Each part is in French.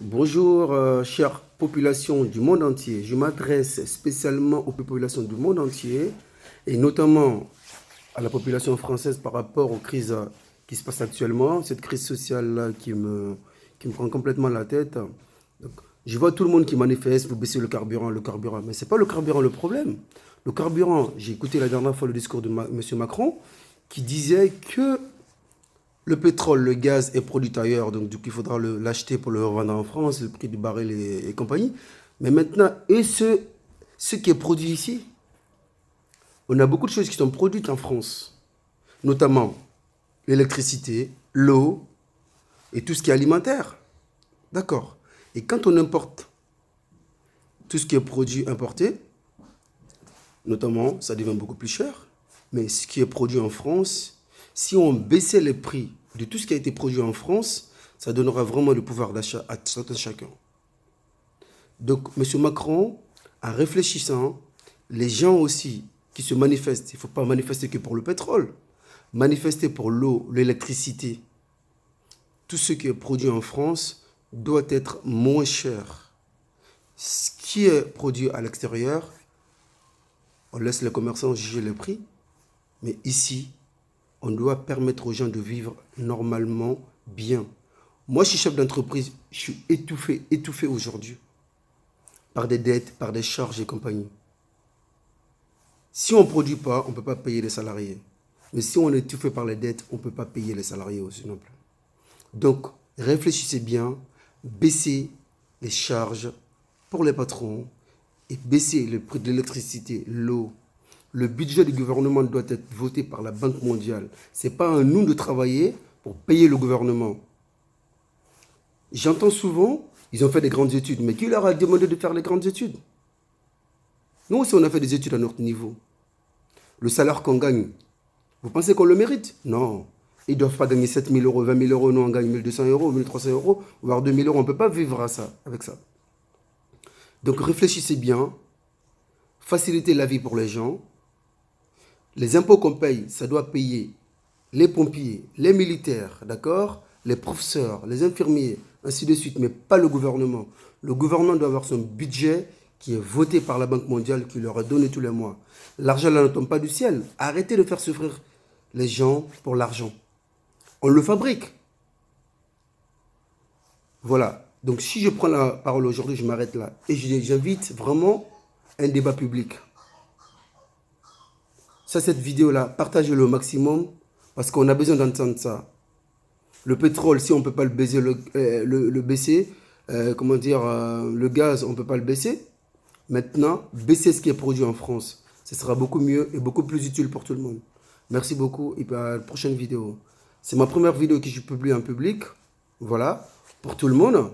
Bonjour, chère population du monde entier. Je m'adresse spécialement aux populations du monde entier et notamment à la population française par rapport aux crises qui se passent actuellement, cette crise sociale qui me prend complètement la tête. Donc, je vois tout le monde qui manifeste pour baisser le carburant. Mais ce n'est pas le carburant le problème. Le carburant, j'ai écouté la dernière fois le discours de M. Macron qui disait que le pétrole, le gaz est produit ailleurs, donc du coup il faudra l'acheter pour le revendre en France, le prix du baril et compagnie. Mais maintenant, ce qui est produit ici, on a beaucoup de choses qui sont produites en France, notamment l'électricité, l'eau et tout ce qui est alimentaire. D'accord. Et quand on importe tout ce qui est produit importé, notamment, ça devient beaucoup plus cher. Mais ce qui est produit en France, si on baissait les prix de tout ce qui a été produit en France, ça donnera vraiment le pouvoir d'achat à tout un chacun. Donc, M. Macron, en réfléchissant, les gens aussi qui se manifestent, il ne faut pas manifester que pour le pétrole, manifester pour l'eau, l'électricité, tout ce qui est produit en France doit être moins cher. Ce qui est produit à l'extérieur, on laisse les commerçants juger le prix, mais ici, on doit permettre aux gens de vivre normalement, bien. Moi, je suis chef d'entreprise, je suis étouffé aujourd'hui par des dettes, par des charges et compagnie. Si on ne produit pas, on ne peut pas payer les salariés. Mais si on est étouffé par les dettes, on ne peut pas payer les salariés aussi non plus. Donc, réfléchissez bien, baissez les charges pour les patrons et baissez le prix de l'électricité, l'eau. Le budget du gouvernement doit être voté par la Banque mondiale. Ce n'est pas à nous de travailler pour payer le gouvernement. J'entends souvent, ils ont fait des grandes études, mais qui leur a demandé de faire les grandes études? Nous aussi, on a fait des études à notre niveau. Le salaire qu'on gagne, vous pensez qu'on le mérite? Non. Ils ne doivent pas gagner 7 000 euros, 20 000 euros, nous on gagne 1 200 euros, 1 300 euros, voire 2 000 euros. On ne peut pas vivre avec ça. Donc réfléchissez bien, facilitez la vie pour les gens. Les impôts qu'on paye, ça doit payer les pompiers, les militaires, d'accord, les professeurs, les infirmiers, ainsi de suite, mais pas le gouvernement. Le gouvernement doit avoir son budget qui est voté par la Banque mondiale, qui leur est donné tous les mois. L'argent là ne tombe pas du ciel. Arrêtez de faire souffrir les gens pour l'argent. On le fabrique. Voilà. Donc si je prends la parole aujourd'hui, je m'arrête là. Et j'invite vraiment un débat public. Cette vidéo-là, partagez-le au maximum parce qu'on a besoin d'entendre ça. Le pétrole, si on ne peut pas le baisser, le gaz, on ne peut pas le baisser. Maintenant, baisser ce qui est produit en France. Ce sera beaucoup mieux et beaucoup plus utile pour tout le monde. Merci beaucoup et à la prochaine vidéo. C'est ma première vidéo que je publie en public. Voilà, pour tout le monde.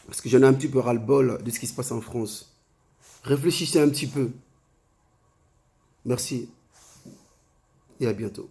Parce que j'en ai un petit peu ras-le-bol de ce qui se passe en France. Réfléchissez un petit peu. Merci et à bientôt.